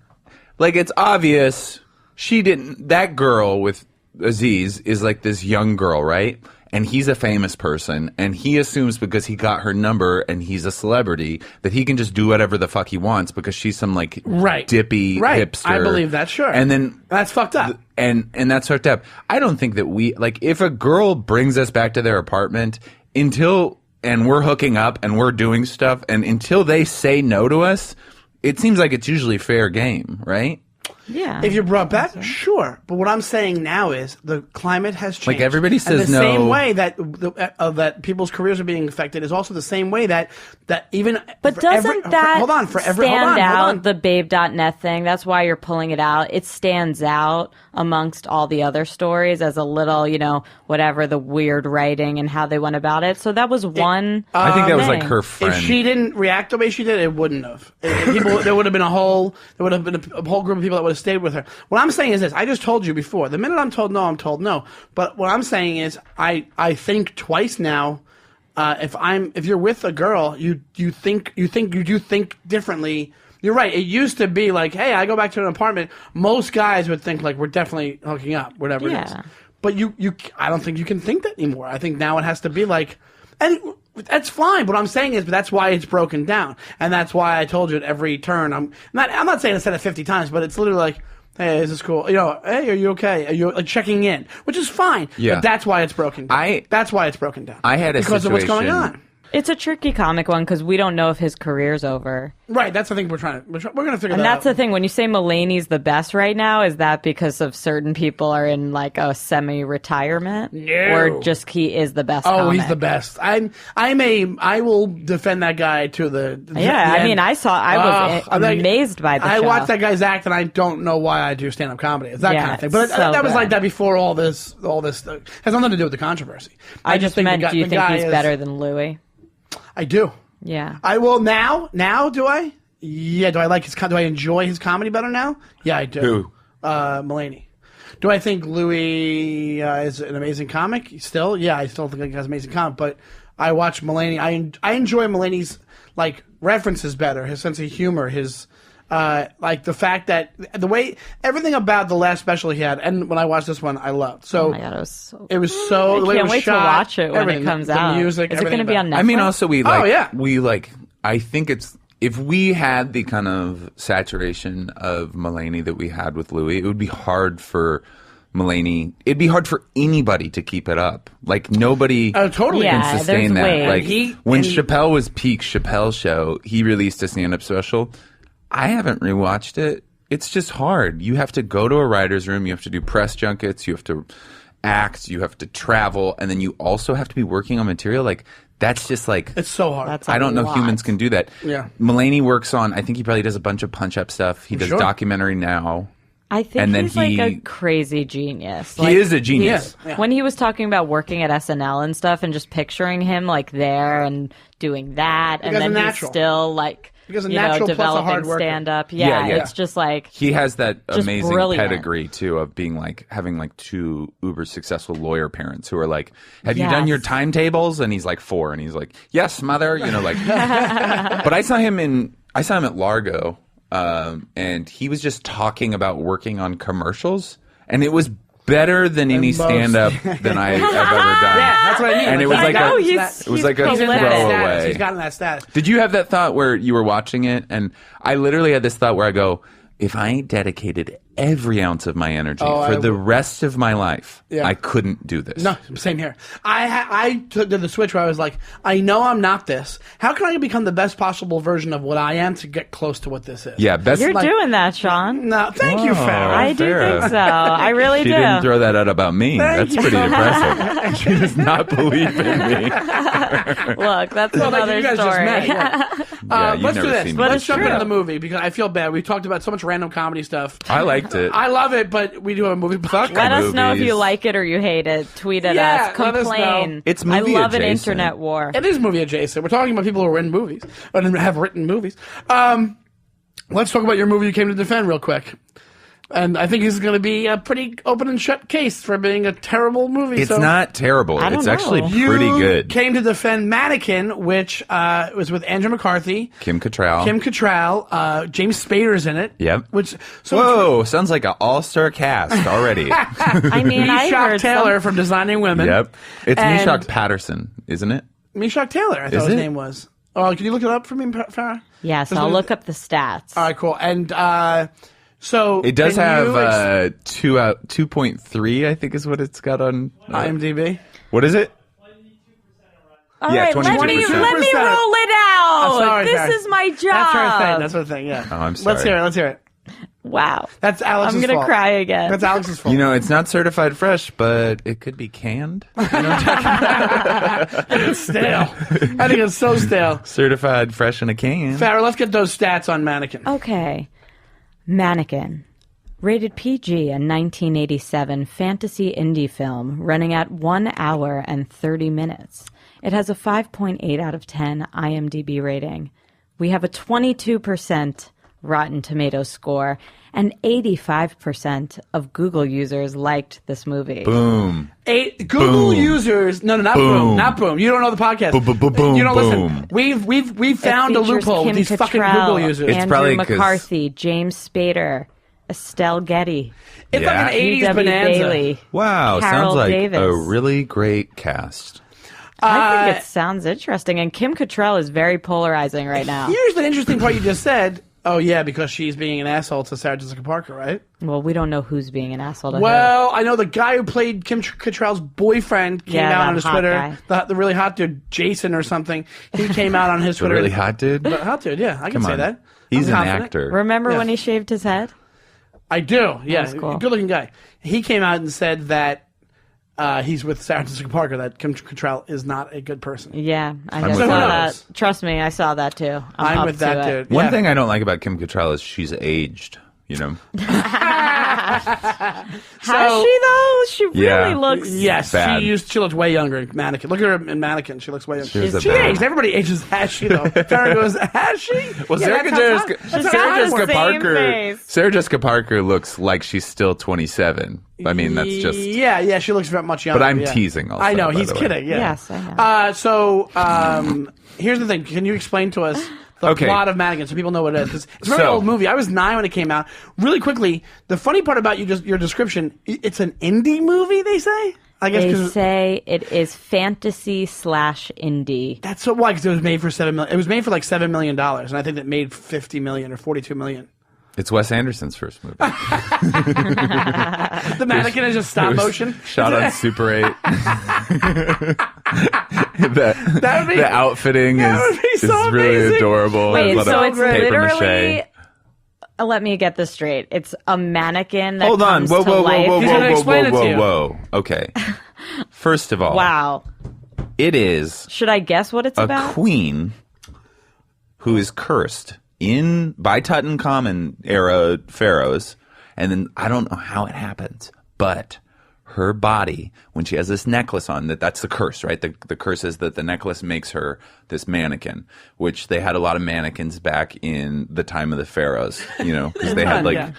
like it's obvious that girl with Aziz is like this young girl, right? And he's a famous person, and he assumes because he got her number and he's a celebrity that he can just do whatever the fuck he wants because she's some like dippy hipster. I believe that, sure. And then that's fucked up. And that's fucked up. I don't think that if a girl brings us back to their apartment and we're hooking up and we're doing stuff, and until they say no to us, it seems like it's usually fair game, right? Yeah. If you're brought back, sure. But what I'm saying now is the climate has changed. Like everybody says and the no. same way that that people's careers are being affected is also the same way that even. But doesn't stand out, the Babe.net thing? That's why you're pulling it out. It stands out amongst all the other stories as a little, whatever, the weird writing and how they went about it. So that was one. I think that was thing. like her friend. If she didn't react the way she did, it wouldn't have. There would have been a whole group of people that would have stayed with her. What I'm saying is this. I just told you before. The minute I'm told no, I'm told no. But what I'm saying is I think twice now. If you're with a girl, you do think differently. You're right. It used to be like, hey, I go back to an apartment. Most guys would think like we're definitely hooking up, whatever it is. But I don't think you can think that anymore. I think now it has to be like, and that's fine. What I'm saying is, but that's why it's broken down, and that's why I told you at every turn. I'm not saying I said it 50 times, but it's literally like, hey, is this cool? Hey, are you okay? Are you like checking in? Which is fine. Yeah. But that's why it's broken down. That's why it's broken down. I had a because situation, of what's going on. It's a tricky comic one because we don't know if his career's over. Right, that's the thing we're going to figure that out. And that's the thing. When you say Mulaney's the best right now, is that because of certain people are in like a semi-retirement? No. Or just he is the best comic? He's the best. I will defend that guy to the yeah, end. I was amazed by the show. I watched that guy's act, and I don't know why I do stand-up comedy. It's that kind of thing. But that was like that before all this stuff. Has nothing to do with the controversy. I just meant, do you think he's better than Louis? I do. Yeah. I will now. Now, do I? Yeah. Do I like his? Do I enjoy his comedy better now? Yeah, I do. Who? Mulaney. Do I think Louis is an amazing comic? Still, yeah, I still think he has an amazing comic. But I watch Mulaney. I enjoy Mulaney's like references better. His sense of humor. His like the fact that the way everything about the last special he had, and when I watched this one, I loved. So oh my God, it was so. I can't wait shot, to watch it when it comes out. The music, is it going to be on Netflix? I mean, also yeah. I think it's if we had the kind of saturation of Mulaney that we had with Louis, it would be hard for Mulaney. It'd be hard for anybody to keep it up. Like nobody totally can sustain that. Ways. Like when Chappelle was peak Chappelle show, he released a stand-up special. I haven't rewatched it. It's just hard. You have to go to a writer's room. You have to do press junkets. You have to act. You have to travel. And then you also have to be working on material. Like, that's just like... It's so hard. That's I don't know humans can do that. Yeah. Mulaney works on... I think he probably does a bunch of punch-up stuff. He does documentary now. I think he's like a crazy genius. He is a genius. Yeah. When he was talking about working at SNL and stuff and just picturing him like there and doing that, and then he's still like... Because developing stand-up. Yeah, it's just like... He has that amazing brilliant pedigree, too, of being like, having like two uber successful lawyer parents who are like, have you done your timetables? And he's like 4. And he's like, yes, mother. Like... But I saw him at Largo, and he was just talking about working on commercials. And it was better than any stand-up than I've ever done. Yeah, that's what I mean. And it was like a throwaway. He's gotten that status. Did you have that thought where you were watching it? And I literally had this thought where I go, if I dedicated every ounce of my energy for the rest of my life, I couldn't do this. No, same here. I did the switch where I was like, I know I'm not this. How can I become the best possible version of what I am to get close to what this is? Yeah, best. You're doing that, Sean. No, thank you, Farrah. I do think so. I really she do. She didn't throw that out about me. That's pretty impressive. She does not believe in me. Look, that's another you guys story. Just met, Yeah, you've Let's never do this. seen Let's Mannequin. jump into the movie because I feel bad. We talked about so much random comedy stuff. I liked it. I love it, but we do have a movie. Fuck Let us know if movies. you like it or you hate it. Tweet at Yeah, us. let us Complain. know. It's I movie love an adjacent. internet war. It is movie adjacent. We're talking about people who are in movies and have written movies. Let's talk about your movie you came to defend real quick. And I think this is going to be a pretty open and shut case for being a terrible movie. It's so not terrible. I don't It's know. actually you pretty good. came to defend Mannequin, which was with Andrew McCarthy, Kim Cattrall. James Spader's in it. Yep. So Whoa, sounds like an all-star cast already. I mean, I Meshock heard Taylor from Designing Women. Yep. It's And- Meshock Patterson, isn't it? Meshock Taylor, I thought Is his it? name was. Oh, can you look it up for me, Farrah? Yes, Just I'll wanna- look up the stats. All right, cool. And so It does can you have 2.3, I think is what it's got on. IMDb. What is it? All Yeah, right, let me 22%. roll it out. Oh, sorry, this Farrah. is my job. That's her thing. That's her thing. Yeah. Oh, I'm Let's sorry. hear it. Wow. That's Alex's I'm gonna fault. cry again. That's Alex's fault. You know, it's not certified fresh, but it could be canned. It's stale. I think it's so stale. Certified fresh in a can. Farrah, let's get those stats on Mannequin. Okay. Mannequin. Rated PG, a 1987 fantasy indie film running at 1 hour and 30 minutes. It has a 5.8 out of 10 IMDb rating. We have a 22% Rotten Tomatoes score, and 85% of Google users liked this movie. Boom. Google Boom. users. No, not Boom. Not Boom. You don't know the podcast. Boom, You don't boom. listen. We've found a It features loophole with Kim these fucking Cattrall, Google users. It's Andrew probably 'cause- McCarthy, James Spader, Estelle Getty, It's Yeah. like an 80s E.W. bonanza. Bailey. Wow, Carol sounds like Davis. a really great cast. I think it sounds interesting, and Kim Cattrall is very polarizing right now. Here's the interesting part you just said. Oh, yeah, because she's being an asshole to Sarah Jessica Parker, right? Well, we don't know who's being an asshole to her. Well, I know the guy who played Kim Cattrall's boyfriend came Yeah, out that on his hot Twitter. guy. The really hot dude, Jason or something. He came out on his The Twitter. really hot dude? The hot dude, yeah, I can Come say on. that. He's I'm an confident. actor. Remember Yeah. when he shaved his head? I do, yeah. That's cool. Good-looking guy. He came out and said that he's with Sarah Jessica Parker, that Kim Cattrall is not a good person. Yeah, I with just her. saw that. Trust me, I saw that too. I'm up with to that it. dude. One Yeah. thing I don't like about Kim Cattrall is she's aged, you know? Has she though? She really Yeah. looks. Yes, Bad. she looked way younger in Mannequin. Look at her in Mannequin. She looks way younger. was a She bad- aged. Everybody ages. Has she though? Farrah goes, has she? Well, Yeah, Sarah that's how Jessica, time- that's how Sarah time Jessica works. Same Parker. face. Sarah Jessica Parker looks like she's still 27. I mean, that's just. Yeah, she looks very much younger. But I'm yeah. teasing also, I know by he's the way. kidding. Yeah. Yes, I know. So here's the thing. Can you explain to us the Okay. plot of Mannequin so people know what it is? 'Cause it's a very So- old movie. I was 9 when it came out. Really quickly, the funny part about your description, it's an indie movie. They say. I guess They 'cause say it is fantasy / indie. that's so why because it was made for $7 million. It was made for like $7 million, and I think it made $50 million or $42 million. It's Wes Anderson's first movie. The Mannequin is just stop motion. Shot on Super 8. That would be- the outfitting that would be is so really amazing. adorable. Wait, A lot so of it's paper literally. mache. Let me get this straight. It's a mannequin that Hold on. comes Whoa, to whoa, whoa, life. whoa, He's whoa, gonna whoa, explain whoa, it to whoa, you. whoa. Okay. First of all, Wow. it is Should I guess what it's a about? queen who is cursed by Tutankhamun era pharaohs, and then I don't know how it happens, but her body, when she has this necklace on, that's the curse, right? The curse is that the necklace makes her this mannequin, which they had a lot of mannequins back in the time of the pharaohs, because they had like Yeah.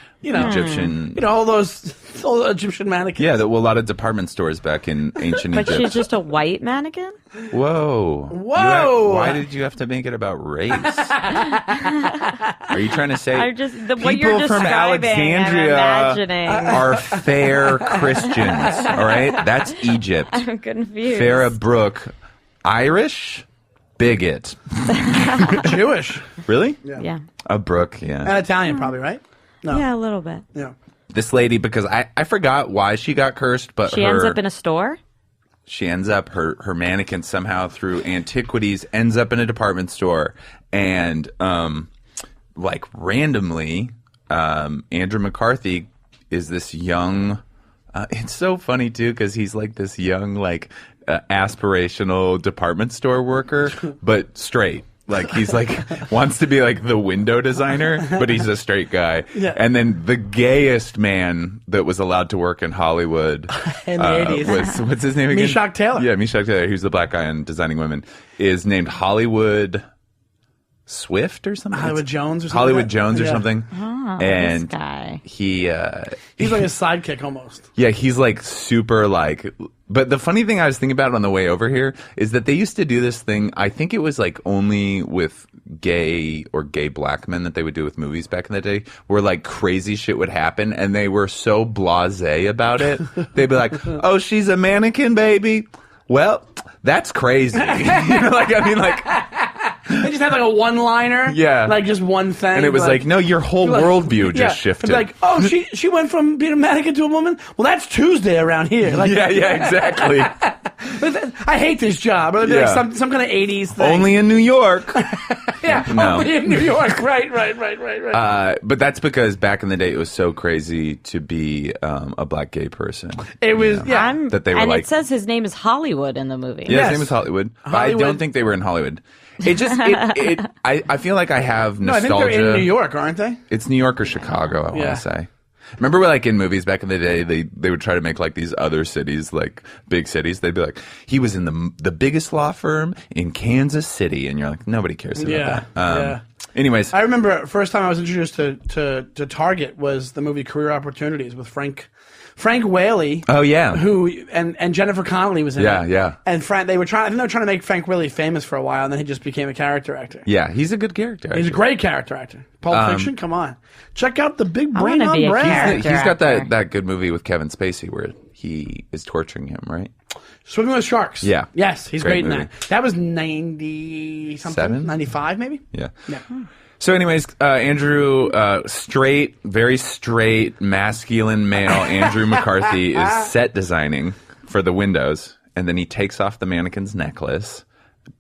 Egyptian. All those old Egyptian mannequins. Yeah, there were a lot of department stores back in ancient But Egypt. she's just a white mannequin? Whoa. Whoa. Why did you have to make it about race? Are you trying to say I'm just what you're people from describing, I'm Alexandria imagining. are fair Christians? All right? That's Egypt. I'm confused. Farrah Brooke, Irish? Bigot. Jewish. Really? Yeah. A Brooke, yeah. And Italian, probably, right? No. Yeah, a little bit. Yeah. This lady, because I forgot why she got cursed, but She ends up in a store? she ends up her mannequin somehow through antiquities ends up in a department store, and like randomly Andrew McCarthy is this young it's so funny too because he's like this young like aspirational department store worker but straight, Like he's like wants to be like the window designer, but he's a straight guy. Yeah. And then the gayest man that was allowed to work in Hollywood In the 80s. was, what's his name again? Meshack Taylor. Yeah, Meshack Taylor. He's the black guy in Designing Women. Is named Hollywood Swift or something. Hollywood Jones or something. Hollywood like that? Jones or Yeah. something. And this guy. he He's like a sidekick almost. yeah, he's like super like. But the funny thing I was thinking about on the way over here is that they used to do this thing. I think it was like only with gay or gay black men that they would do with movies back in the day, where like crazy shit would happen, and they were so blasé about it. They'd be like, "Oh, she's a mannequin, baby." Well, that's crazy. You know, like I mean, like. They just had like a one-liner. Yeah. Like just one thing. And it was like, no, your whole worldview just shifted. Like, oh, she went from being a mannequin to a woman? Well, that's Tuesday around here. Like, yeah, exactly. I hate this job. Or it'd be Yeah. like some kind of 80s thing. Only in New York. Yeah, No. only in New York. Right. But that's because back in the day, it was so crazy to be a black gay person. It was, yeah. That they were and like- it says his name is Hollywood in the movie. Yeah, Yes. his name is Hollywood. But I Hollywood. don't think they were in Hollywood. It just, I feel like I have No, I nostalgia. think they're in New York, aren't they? It's New York or Chicago, I want Yeah. to say. Remember, like in movies back in the day, they would try to make like these other cities, like big cities. They'd be like, he was in the biggest law firm in Kansas City, and you're like, nobody cares about Yeah, that. yeah. Anyways, I remember first time I was introduced to Target was the movie Career Opportunities with Frank Whaley. oh yeah, Who and Jennifer Connelly was in Yeah, it. yeah. And I think they were trying to make Frank Whaley famous for a while, and then he just became a character actor. yeah, he's a good character. He's a actually. great character actor. Pulp Fiction, come on, check out the big I brain wanna on be a Brad. character. He's got actor. that good movie with Kevin Spacey where he is torturing him, right? Swimming with Sharks. Yeah. Yes, he's Great great in movie. that. That was 90 something, Seven? 95 maybe. Yeah. Yeah. So, anyways, Andrew, very straight, masculine male Andrew McCarthy is set designing for the windows, and then he takes off the mannequin's necklace.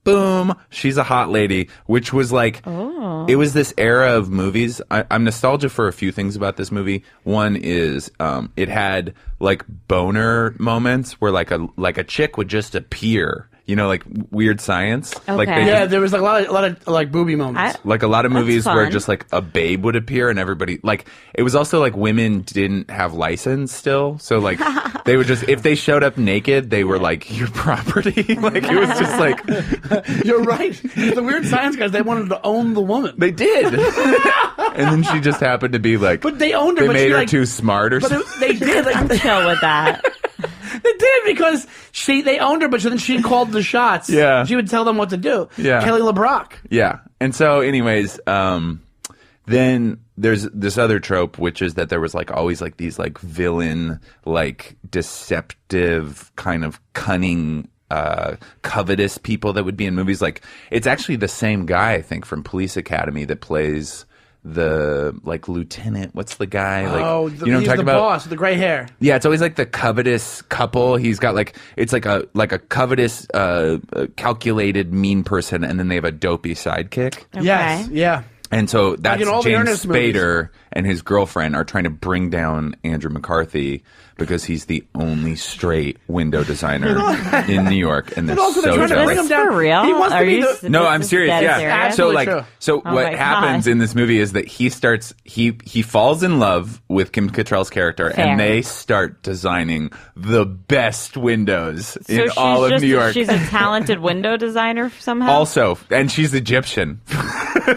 Boom, she's a hot lady, which was like, it was this era of movies. I'm nostalgic for a few things about this movie. One is it had like boner moments where like a chick would just appear. You know, like Weird Science. Like Okay. Yeah, there was like a lot of like booby moments. like a lot of movies where fun. just like a babe would appear and everybody like it was also like women didn't have license still, so like they would just if they showed up naked they were like your property. Like it was just like You're right. The Weird Science guys, they wanted to own the woman. they did. And then she just happened to be like, But they owned her, they but made she, her like- too smart or But something. they did. Like, I'm chill with that. they did it because they owned her, but then she called the shots. Yeah. She would tell them what to do. Yeah. Kelly LeBrock. Yeah. And so anyways, then there's this other trope, which is that there was like always like these like villain, like deceptive, kind of cunning, covetous people that would be in movies. Like it's actually the same guy, I think, from Police Academy that plays the like lieutenant. What's the guy? Like, you know what I'm he's talking the about? boss with the gray hair. Yeah, it's always like the covetous couple. He's got like it's like a covetous, calculated, mean person, and then they have a dopey sidekick. Yes. Yeah. And so that's in all the James Ernest movies. Spader and his girlfriend are trying to bring down Andrew McCarthy because he's the only straight window designer in New York, and they're also they're so trying to jealous. bring him Is down. for real? He wants to Are be you? the- No, this I'm is serious. dead Yeah. serious? Absolutely So true. Oh what my happens God. in this movie is that he falls in love with Kim Cattrall's character, Fair. and they start designing the best windows So in she's all of just New York. She's a talented window designer somehow. Also, and she's Egyptian.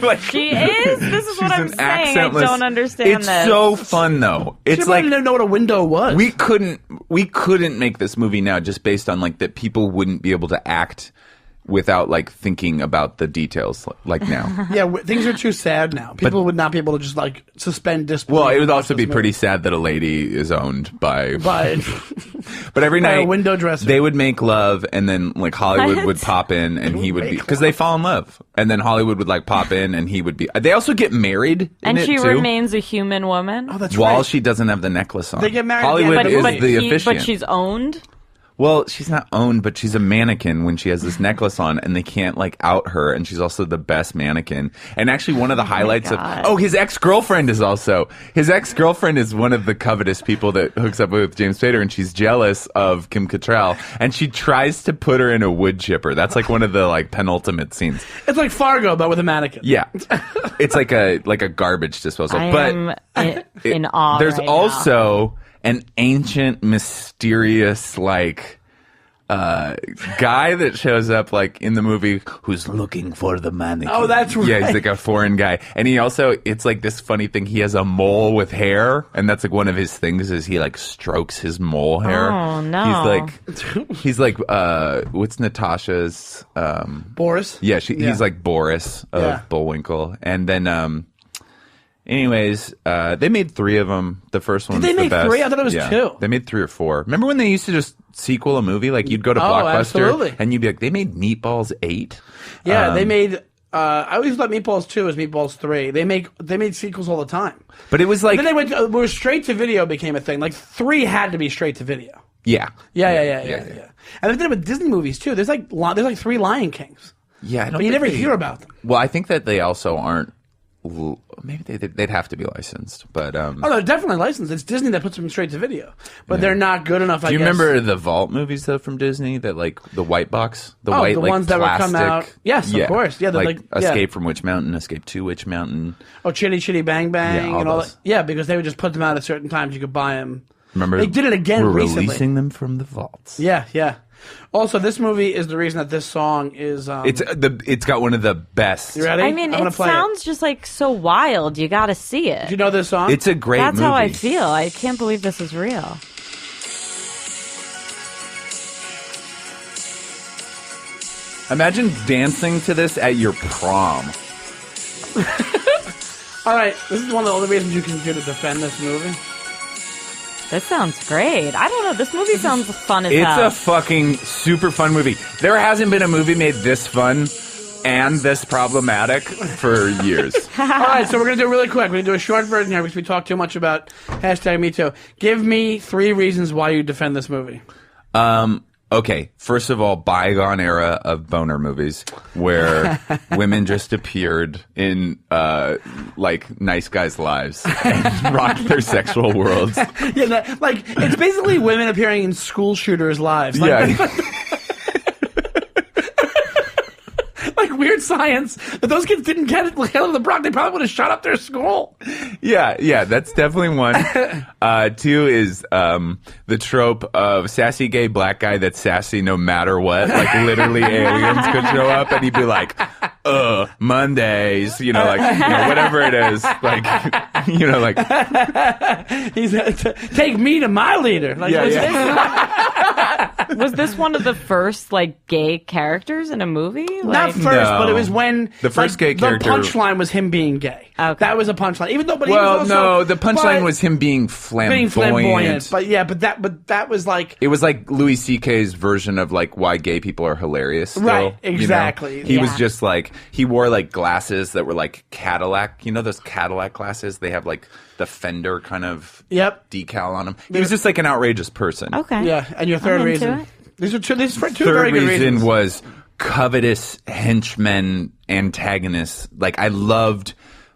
Like, She is. This is what she's I'm an saying. I accentless- don't understand It's this. so fun though. It's She like didn't know what a window was. we couldn't make this movie now just based on like that people wouldn't be able to act without like thinking about the details like now. Yeah, things are too sad now. People would not be able to just like suspend disbelief. Well, it would and watch also be this pretty sad that a lady is owned by movie. But But every by a night window dresser. they would make love, and then like Hollywood What? would pop in, and he would be Make because they fall in love, and then Hollywood would like pop in, and he would be. They also get married, in And it, she too, remains a human woman. oh, that's while right. she doesn't have the necklace on. They get married at the Hollywood end of is the movie. the officiant. But she's owned. Well, she's not owned, but she's a mannequin when she has this necklace on, and they can't like out her, and she's also the best mannequin. And actually, one of the highlights of his ex-girlfriend is one of the covetous people that hooks up with James Spader, and she's jealous of Kim Cattrall, and she tries to put her in a wood chipper. That's like one of the like penultimate scenes. It's like Fargo, but with a mannequin. Yeah, it's like a garbage disposal. I am in awe. There's right also an ancient, mysterious, like, guy that shows up, like, in the movie who's looking for the mannequin. Oh, that's right. Yeah, he's like a foreign guy. And he also, it's like this funny thing, he has a mole with hair, and that's like one of his things is he like strokes his mole hair. Oh, no. He's like, what's Natasha's, Boris? Yeah, he's like Boris of Bullwinkle. And then, anyways, they made 3 of them. The first one's Did they the make best. 3? I thought it was 2. They made 3 or 4. Remember when they used to just sequel a movie? Like you'd go to Blockbuster absolutely. and you'd be like, they made Meatballs 8? Yeah, they made. I always thought Meatballs 2 was Meatballs 3. They made sequels all the time. But it was like, And then they went. Where straight to video became a thing. Like 3 had to be straight to video. yeah. Yeah. And they did it with Disney movies too. There's like 3 Lion Kings. Yeah, I don't But you think never hear about them. Well, I think that they also aren't. Maybe they'd have to be licensed, but Oh no, they're definitely licensed. It's Disney that puts them straight to video, but they're not good enough. Do you remember the Vault movies though from Disney? That like the white box, the Oh, white the like ones that plastic. would come out. Yes, of course. Yeah, they're like Escape from Witch Mountain, Escape to Witch Mountain. Oh, Chitty Chitty Bang Bang Yeah, and all those. that. Yeah, because they would just put them out at certain times. You could buy them. Remember they did it again we're recently. releasing them from the vaults. Yeah. Also, this movie is the reason that this song is. It's got one of the best. You ready? I mean, I'm gonna it play sounds just like so wild. You got to see it. Do you know this song? It's a great That's movie. how I feel. I can't believe this is real. Imagine dancing to this at your prom. All right, this is one of the only reasons you can do to defend this movie. This sounds great. I don't know. This movie sounds fun as It's hell. a fucking super fun movie. There hasn't been a movie made this fun and this problematic for years. All right, so we're going to do it really quick. We're going to do a short version here because we talk too much about #MeToo. Give me 3 reasons why you defend this movie. Okay, first of all, bygone era of boner movies where women just appeared in like nice guys' lives and rocked their sexual worlds. Yeah, like it's basically women appearing in school shooters' lives. Like, Yeah. like Weird Science. If those kids didn't get it out of the Bronx, they probably would have shut up their school. Yeah, that's definitely one. 2 is the trope of sassy gay black guy that's sassy no matter what. Like literally aliens could show up and he'd be like, Mondays, whatever it is. Like, like. He's take me to my leader. Like, Was this one of the first like gay characters in a movie? Not Like, first, No. but it was when The first gay character- The punchline was him being gay. Okay. That was a punchline. Even though, but he Well, was also, no, the punchline but- was him being flamboyant. being flamboyant. But that was like. It was like Louis C.K.'s version of like why gay people are hilarious. Still, Right, exactly. He was Yeah. just like he wore like glasses that were like Cadillac. You know those Cadillac glasses? They have like the fender kind of Yep. decal on them. He was just like an outrageous person. Okay. Yeah, and your third I'm into reason. it. These are two Third very good reason reasons. was covetous henchmen antagonists. Like I loved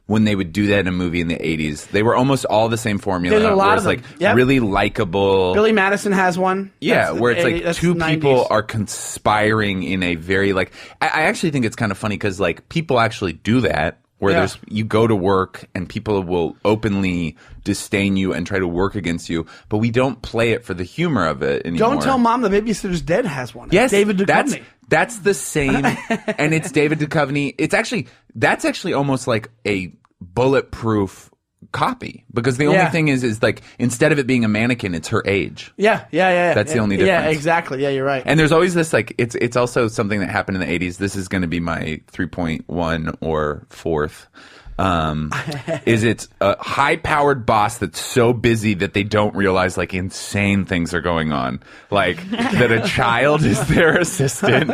when they would do that in a movie in the 80s. They were almost all the same formula. There's a lot where of it's them. like Yep. really likable. Billy Madison has one. Yeah, That's where it's like that's two 90s. people are conspiring in a very like. I actually think it's kind of funny because like people actually do that. Where Yeah. you go to work and people will openly disdain you and try to work against you, but we don't play it for the humor of it anymore. Don't Tell Mom the Babysitter's Dead has one. Yes, David Duchovny. That's the same, and it's David Duchovny. That's actually almost like a bulletproof copy because the only Yeah. thing is like instead of it being a mannequin, it's her age. Yeah. That's the only Yeah, difference. exactly. Yeah, you're right. And there's always this like it's also something that happened in the 80s. This is going to be my 3.1 or 4th. Is it's a high-powered boss that's so busy that they don't realize like insane things are going on, like that a child is their assistant,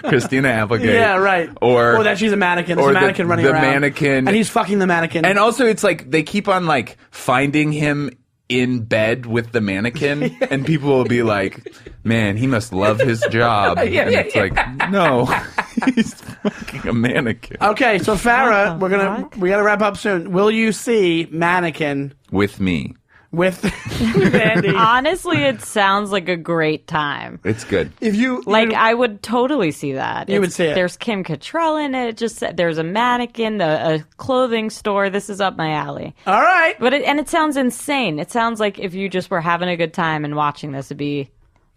Christina Applegate. Yeah, right. Or that she's a mannequin. There's or a mannequin the, running the around. mannequin, And he's fucking the mannequin. and also, it's like they keep on like finding him in bed with the mannequin, and people will be like, "Man, he must love his job." And it's like, no, he's fucking a mannequin. Okay, so Farrah, What the we gotta wrap up soon. Will you see Mannequin With me, with Andy? Honestly, it sounds like a great time. it's good. If you Like, I would totally see that. You would see it. There's Kim Cattrall in it. Just there's a mannequin, a clothing store. This is up my alley. all right. But it sounds insane. It sounds like if you just were having a good time and watching this, it'd be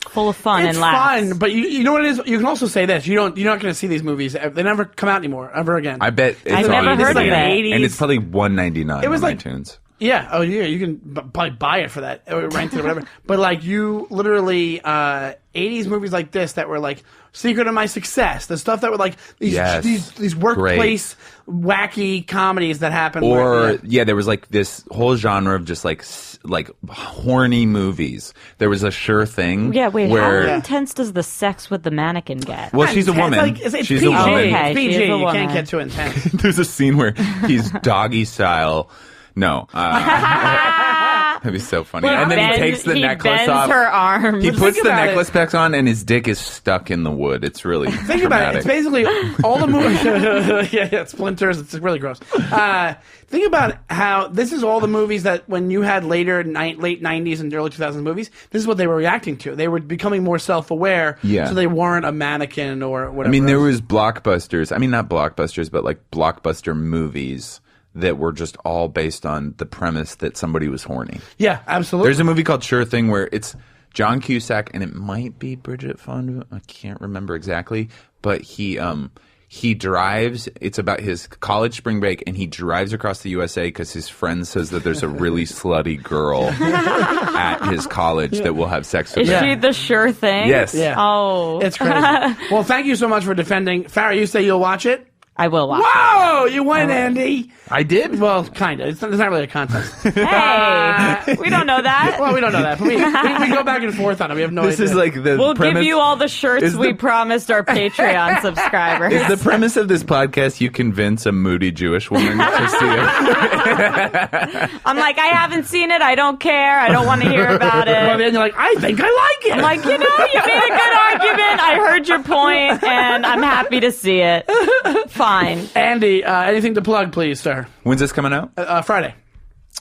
full of fun It's and laughs. fun, but you know what it is. You can also say this: you're not going to see these movies. They never come out anymore, ever again. I bet it's I've on, never heard like of an it. 80s. and it's probably $1.99 It was on like- iTunes. Yeah. Oh, yeah. You can probably buy it for that, or rent it, or whatever. But like, you literally 80s movies like this that were like Secret of My Success, the stuff that were like these Yes. these workplace wacky comedies that happened. Or there was like this whole genre of just like horny movies. There was a Sure Thing. Yeah, wait, where how intense does the sex with the mannequin get? well, she's a woman. It's She's PG. a woman. Okay, It's PG. she is a You can't woman. get too intense. There's a scene where he's doggy style. No. That'd be so funny. And then he takes the necklace bends off. her arm. He puts Think the about necklace back on, and his dick is stuck in the wood. It's really Think about it. It's basically all the movies. yeah, splinters. It's really gross. Think about how this is all the movies that when you had late 90s and early 2000s movies, this is what they were reacting to. They were becoming more self-aware, Yeah. so they weren't a mannequin or whatever. I mean, there else. was blockbusters. I mean, not blockbusters, but like blockbuster movies that were just all based on the premise that somebody was horny. Yeah, absolutely. There's a movie called Sure Thing where it's John Cusack and it might be Bridget Fonda. I can't remember exactly, but he drives. It's about his college spring break, and he drives across the USA because his friend says that there's a really slutty girl at his college that will have sex with Is him. she the sure thing? Yes. Yeah. Oh. It's crazy. Well, thank you so much for defending. Farrah, you say you'll watch it? I will watch Whoa! You won, Andy. I did. Well, kind of. It's not really a contest. it. Hey, we don't know that. Well, we don't know that, but we go back and forth on it. We have no This idea. is like the We'll premise. give you all the shirts is we the- promised our Patreon subscribers. Is the premise of this podcast you convince a moody Jewish woman to see it? I'm like, I haven't seen it. I don't care. I don't want to hear about Well, it. then you're like, I think I like it. I'm like, you know, you made a good argument. I heard your point, and I'm happy to see it. Fine. Andy, anything to plug, please, sir? When's this coming out? Friday.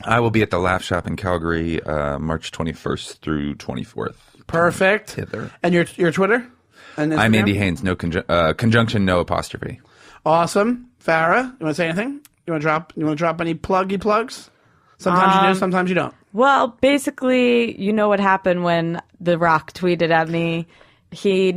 I will be at the Laugh Shop in Calgary, March 21st through 24th. Perfect. Hither. And your Twitter? And I'm Instagram? Andy Haynes, no conjunction, no apostrophe. Awesome. Farrah, you want to say anything? You want to drop any pluggy plugs? Sometimes you do, sometimes you don't. Well, basically, you know what happened when The Rock tweeted at me. He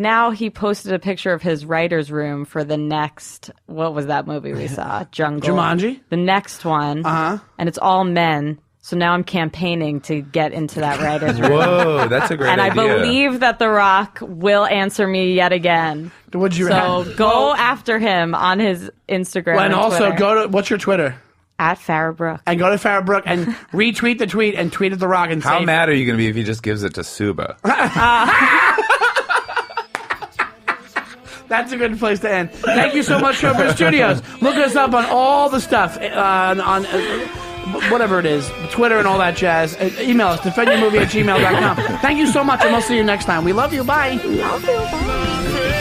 posted a picture of his writer's room for the next, what was that movie we saw? Jungle. Jumanji? The next one. Uh-huh. And it's all men. So now I'm campaigning to get into that writer's room. Whoa, that's a great And I idea. believe that The Rock will answer me yet again. What'd you So have? go after him on his Instagram And also Twitter. go to, what's your Twitter? At Farrah Brooke. And go to Farrah Brooke and retweet the tweet and tweet at The Rock and How say, mad are you going to be if he just gives it to Suba? That's a good place to end. Thank you so much, Showbiz Studios. Look us up on all the stuff, on whatever it is, Twitter and all that jazz. Email us, defendyourmovie@gmail.com. Thank you so much, and we'll see you next time. We love you. Bye. Friend.